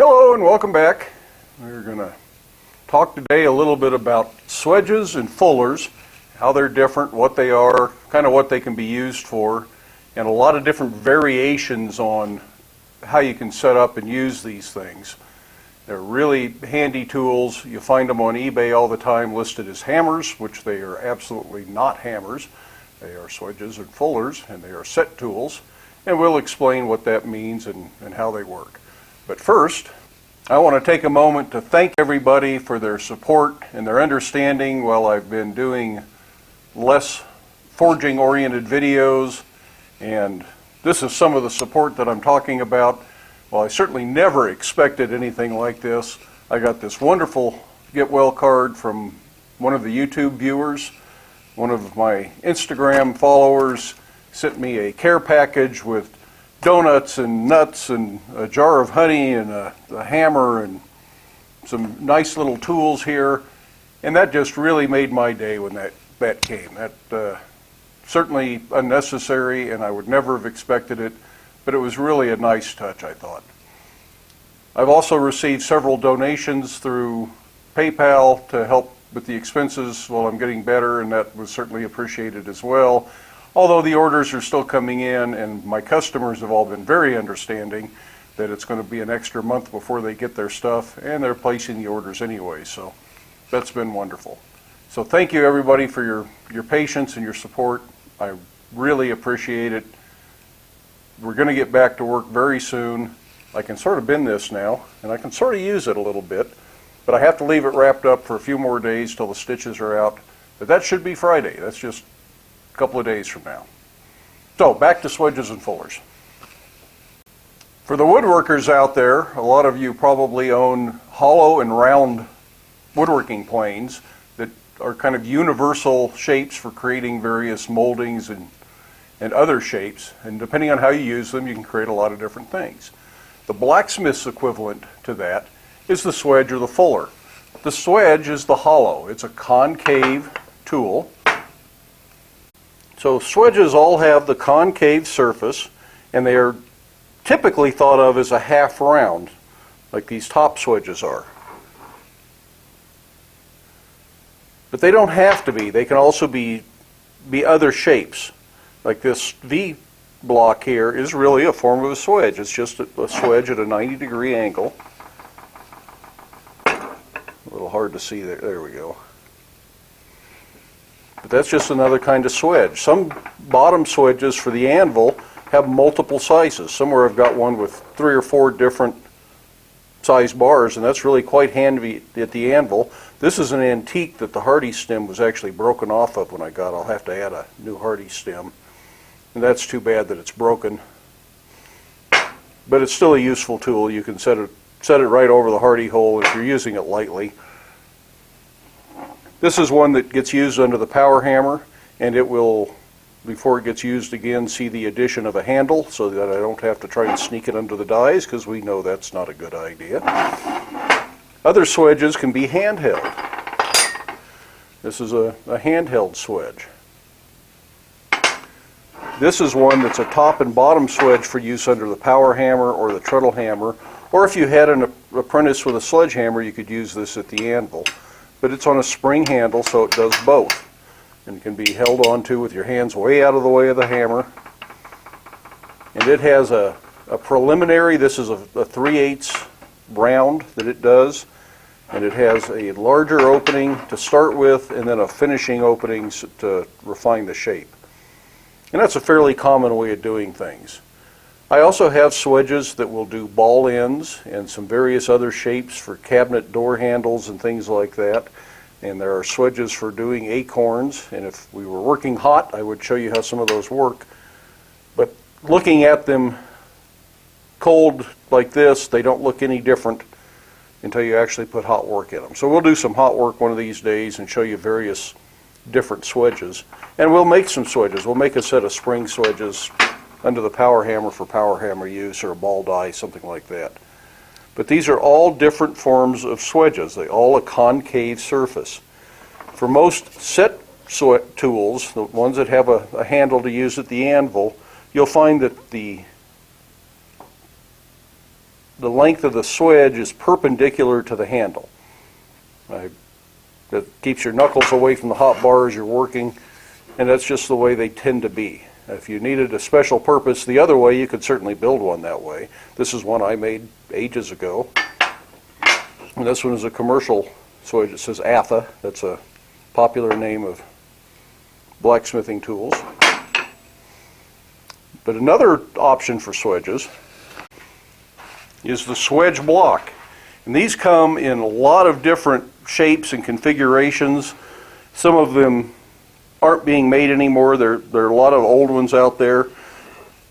Hello and welcome back. We're going to talk today a little bit about swedges and fullers, how they're different, what they are, kind of what they can be used for, and a lot of different variations on how you can set up and use these things. They're really handy tools. You find them on eBay all the time listed as hammers, which they are absolutely not hammers. They are swedges and fullers, and they are set tools, and we'll explain what that means and how they work. But first, I want to take a moment to thank everybody for their support and their understanding while I've been doing less forging-oriented videos, and this is some of the support that I'm talking about. Well, I certainly never expected anything like this. I got this wonderful get well card from one of the YouTube viewers. One of my Instagram followers sent me a care package with donuts and nuts and a jar of honey and a hammer and some nice little tools here, and that just really made my day when that came. That certainly unnecessary, and I would never have expected it, but it was really a nice touch, I thought. I've also received several donations through PayPal to help with the expenses while I'm getting better, and that was certainly appreciated as well. Although the orders are still coming in, and my customers have all been very understanding that it's going to be an extra month before they get their stuff, and they're placing the orders anyway, so that's been wonderful. So thank you everybody for your patience and your support. I really appreciate it. We're going to get back to work very soon. I can sort of bend this now, and I can sort of use it a little bit, but I have to leave it wrapped up for a few more days till the stitches are out. But that should be Friday. That's just a couple of days from now. So back to swedges and fullers. For the woodworkers out there, a lot of you probably own hollow and round woodworking planes that are kind of universal shapes for creating various moldings and other shapes, and depending on how you use them, you can create a lot of different things. The blacksmith's equivalent to that is the swedge or the fuller. The swedge is the hollow. It's a concave tool. So swedges all have the concave surface, and they are typically thought of as a half round, like these top swedges are. But they don't have to be. They can also be other shapes. Like this V block here is really a form of a swedge. It's just a swedge at a 90-degree angle. A little hard to see there. There we go. But that's just another kind of swedge. Some bottom swedges for the anvil have multiple sizes. Somewhere I've got one with 3 or 4 different size bars, and that's really quite handy at the anvil. This is an antique that the Hardy stem was actually broken off of when I got. I'll have to add a new Hardy stem. And that's too bad that it's broken. But it's still a useful tool. You can set it right over the Hardy hole if you're using it lightly. This is one that gets used under the power hammer, and it will, before it gets used again, see the addition of a handle so that I don't have to try and sneak it under the dies, because we know that's not a good idea. Other swedges can be handheld. This is a handheld swedge. This is one that's a top and bottom swedge for use under the power hammer or the treadle hammer, or if you had an apprentice with a sledgehammer, you could use this at the anvil. But it's on a spring handle, so it does both, and can be held onto with your hands way out of the way of the hammer. And it has a preliminary. This is a 3/8 round that it does, and it has a larger opening to start with, and then a finishing opening to refine the shape. And that's a fairly common way of doing things. I also have swedges that will do ball ends and some various other shapes for cabinet door handles and things like that. And there are swedges for doing acorns, and if we were working hot, I would show you how some of those work. But looking at them cold like this, they don't look any different until you actually put hot work in them. So we'll do some hot work one of these days and show you various different swedges. And we'll make some swedges. We'll make a set of spring swedges under the power hammer for power hammer use, or a ball die, something like that. But these are all different forms of swedges. They all a concave surface. For most set tools, the ones that have a handle to use at the anvil, you'll find that the the length of the swedge is perpendicular to the handle. That keeps your knuckles away from the hot bar as you're working, and that's just the way they tend to be. If you needed a special purpose the other way, you could certainly build one that way. This is one I made ages ago. And this one is a commercial swedge. It says Atha. That's a popular name of blacksmithing tools. But another option for swedges is the swedge block. And these come in a lot of different shapes and configurations. Some of them aren't being made anymore. There are a lot of old ones out there.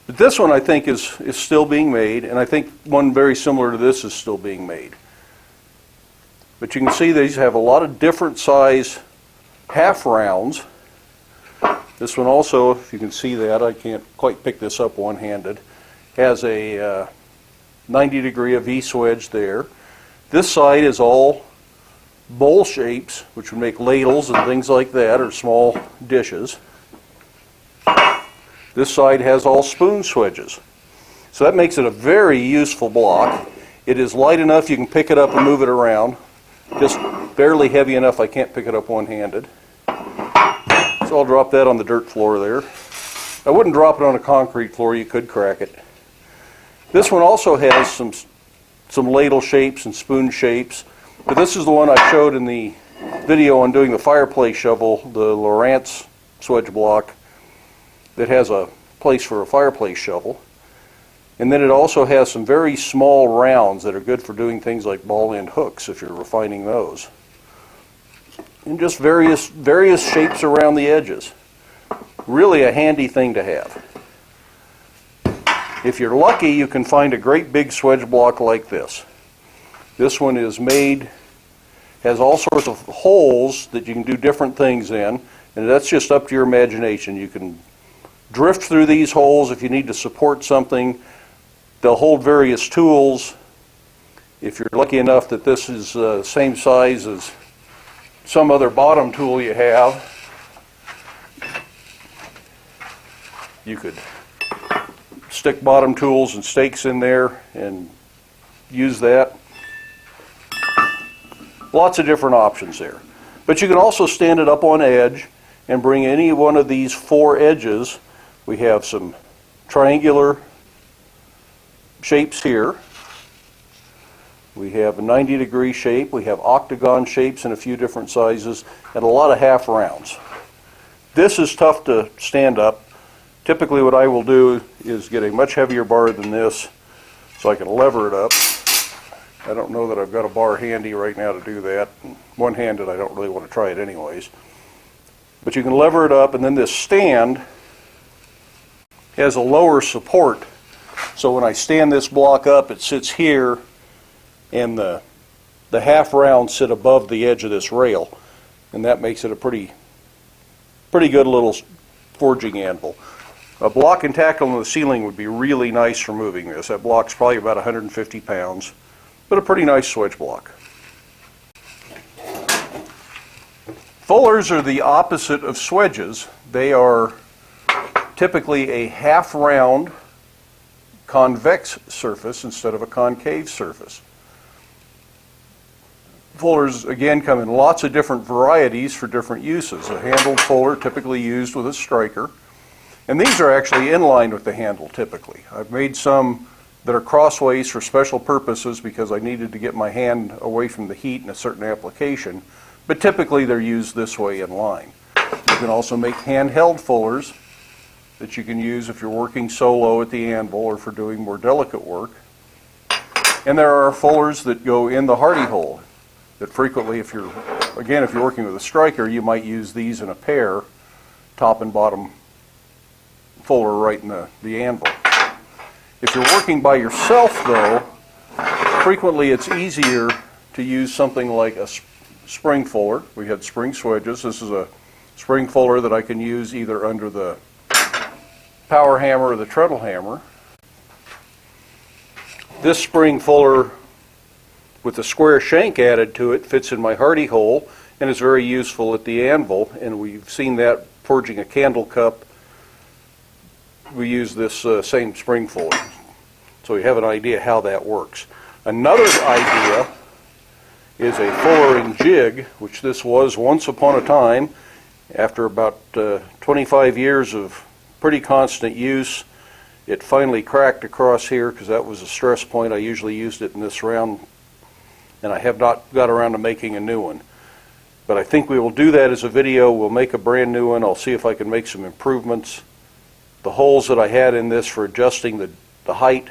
But this one I think is still being made, and I think one very similar to this is still being made. But you can see these have a lot of different size half rounds. This one also, if you can see that, I can't quite pick this up one-handed, has a 90-degree V-swedge there. This side is all bowl shapes, which would make ladles and things like that, or small dishes. This side has all spoon swedges. So that makes it a very useful block. It is light enough you can pick it up and move it around. Just barely heavy enough I can't pick it up one-handed. So I'll drop that on the dirt floor there. I wouldn't drop it on a concrete floor, you could crack it. This one also has some ladle shapes and spoon shapes, but this is the one I showed in the video on doing the fireplace shovel, the Lowrance swedge block that has a place for a fireplace shovel. And then it also has some very small rounds that are good for doing things like ball end hooks if you're refining those. And just various shapes around the edges. Really a handy thing to have. If you're lucky, you can find a great big swedge block like this. This one is made, has all sorts of holes that you can do different things in, and that's just up to your imagination. You can drift through these holes if you need to support something. They'll hold various tools. If you're lucky enough that this is the same size as some other bottom tool you have, you could stick bottom tools and stakes in there and use that. Lots of different options there. But you can also stand it up on edge and bring any one of these four edges. We have some triangular shapes here. We have a 90-degree shape. We have octagon shapes in a few different sizes and a lot of half rounds. This is tough to stand up. Typically what I will do is get a much heavier bar than this so I can lever it up. I don't know that I've got a bar handy right now to do that. One-handed, I don't really want to try it anyways. But you can lever it up, and then this stand has a lower support. So when I stand this block up, it sits here, and the half rounds sit above the edge of this rail, and that makes it a pretty good little forging anvil. A block and tackle on the ceiling would be really nice for moving this. That block's probably about 150 pounds, but a pretty nice swedge block. Fullers are the opposite of swedges. They are typically a half round convex surface instead of a concave surface. Fullers, again, come in lots of different varieties for different uses. A handled fuller typically used with a striker. And these are actually in line with the handle typically. I've made some that are crossways for special purposes because I needed to get my hand away from the heat in a certain application. But typically they're used this way in line. You can also make handheld fullers that you can use if you're working solo at the anvil or for doing more delicate work. And there are fullers that go in the hardy hole that frequently, if you're working with a striker, you might use these in a pair, top and bottom fuller right in the anvil. If you're working by yourself though, frequently it's easier to use something like a spring fuller. We had spring swedges. This is a spring fuller that I can use either under the power hammer or the treadle hammer. This spring fuller with the square shank added to it fits in my hardy hole and is very useful at the anvil, and we've seen that forging a candle cup. We use this same spring fuller, so we have an idea how that works. Another idea is a fullering jig, which this was once upon a time. After about 25 years of pretty constant use, it finally cracked across here because that was a stress point. I usually used it in this round, and I have not got around to making a new one. But I think we will do that as a video. We'll make a brand new one. I'll see if I can make some improvements. The holes that I had in this for adjusting the height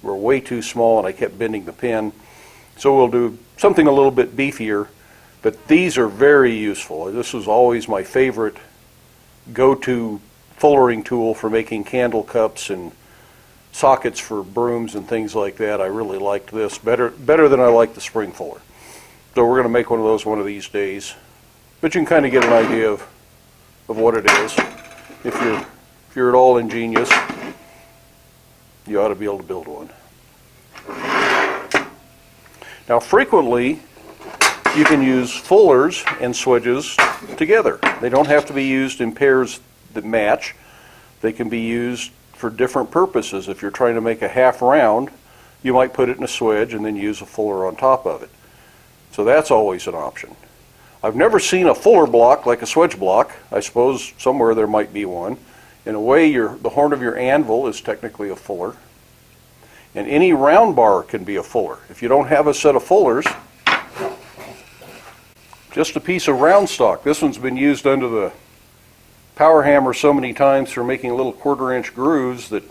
were way too small, and I kept bending the pin. So we'll do something a little bit beefier, but these are very useful. This was always my favorite go-to fullering tool for making candle cups and sockets for brooms and things like that. I really liked this better than I liked the spring fuller. So we're going to make one of those one of these days. But you can kind of get an idea of what it is. If you're at all ingenious, you ought to be able to build one. Now, frequently, you can use fullers and swedges together. They don't have to be used in pairs that match. They can be used for different purposes. If you're trying to make a half round, you might put it in a swedge and then use a fuller on top of it. So that's always an option. I've never seen a fuller block like a swedge block. I suppose somewhere there might be one. In a way, the horn of your anvil is technically a fuller. And any round bar can be a fuller. If you don't have a set of fullers, just a piece of round stock. This one's been used under the power hammer so many times for making little 1/4-inch grooves that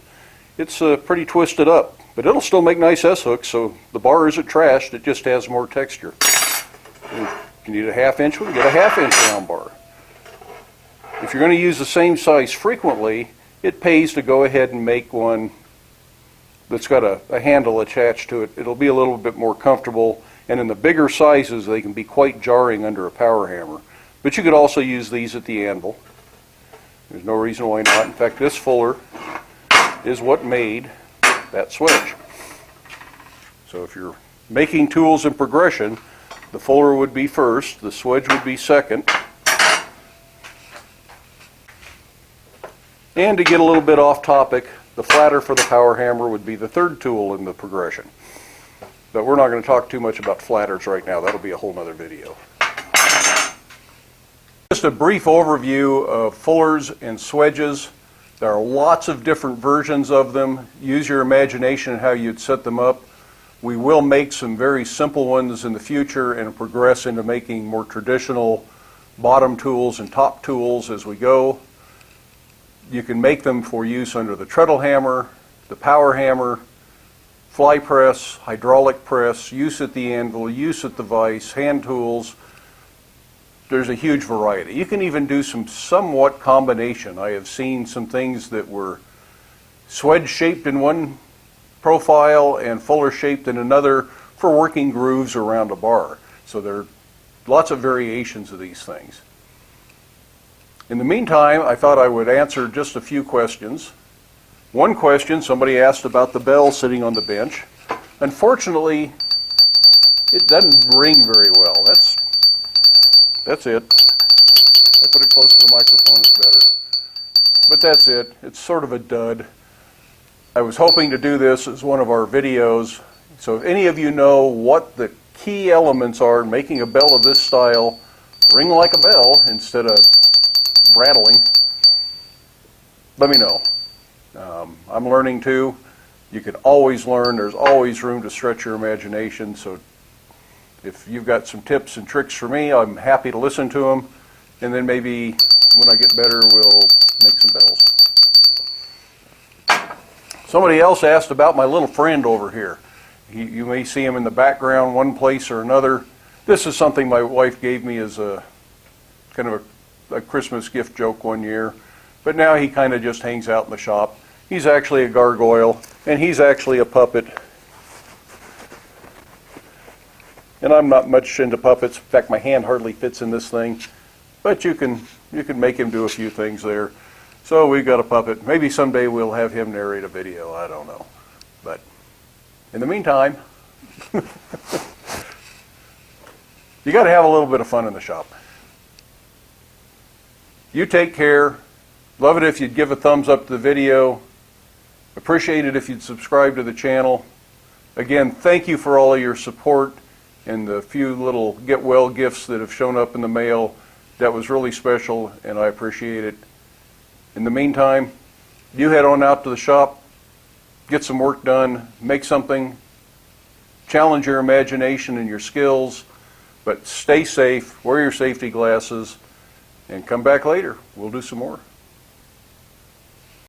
it's pretty twisted up. But it'll still make nice S-hooks, so the bar isn't trashed, it just has more texture. If you need a 1/2 inch one, get a 1/2 inch round bar. If you're going to use the same size frequently, it pays to go ahead and make one that's got a handle attached to it. It'll be a little bit more comfortable, and in the bigger sizes they can be quite jarring under a power hammer. But you could also use these at the anvil. There's no reason why not. In fact, this fuller is what made that swedge. So if you're making tools in progression, the fuller would be first, the swedge would be second. And to get a little bit off topic, the flatter for the power hammer would be the third tool in the progression. But we're not going to talk too much about flatters right now. That'll be a whole other video. Just a brief overview of fullers and swedges. There are lots of different versions of them. Use your imagination how you'd set them up. We will make some very simple ones in the future and progress into making more traditional bottom tools and top tools as we go. You can make them for use under the treadle hammer, the power hammer, fly press, hydraulic press, use at the anvil, use at the vise, hand tools. There's a huge variety. You can even do some somewhat combination. I have seen some things that were swedge shaped in one profile and fuller shaped in another for working grooves around a bar. So there are lots of variations of these things. In the meantime, I thought I would answer just a few questions. One question, somebody asked about the bell sitting on the bench. Unfortunately, it doesn't ring very well. That's it. I put it close to the microphone, it's better. But that's it. It's sort of a dud. I was hoping to do this as one of our videos. So if any of you know what the key elements are in making a bell of this style ring like a bell instead of rattling, let me know. I'm learning too. You can always learn. There's always room to stretch your imagination. So if you've got some tips and tricks for me, I'm happy to listen to them. And then maybe when I get better, we'll make some bells. Somebody else asked about my little friend over here. You may see him in the background one place or another. This is something my wife gave me as a kind of a Christmas gift joke one year. But now he kind of just hangs out in the shop. He's actually a gargoyle, and he's actually a puppet. And I'm not much into puppets. In fact, my hand hardly fits in this thing. But you can make him do a few things there. So we've got a puppet. Maybe someday we'll have him narrate a video. I don't know. But in the meantime, you got to have a little bit of fun in the shop. You take care. Love it if you'd give a thumbs up to the video. Appreciate it if you'd subscribe to the channel. Again, thank you for all of your support and the few little get well gifts that have shown up in the mail. That was really special, and I appreciate it. In the meantime, you head on out to the shop, get some work done, make something, challenge your imagination and your skills, but stay safe, wear your safety glasses, and come back later. We'll do some more.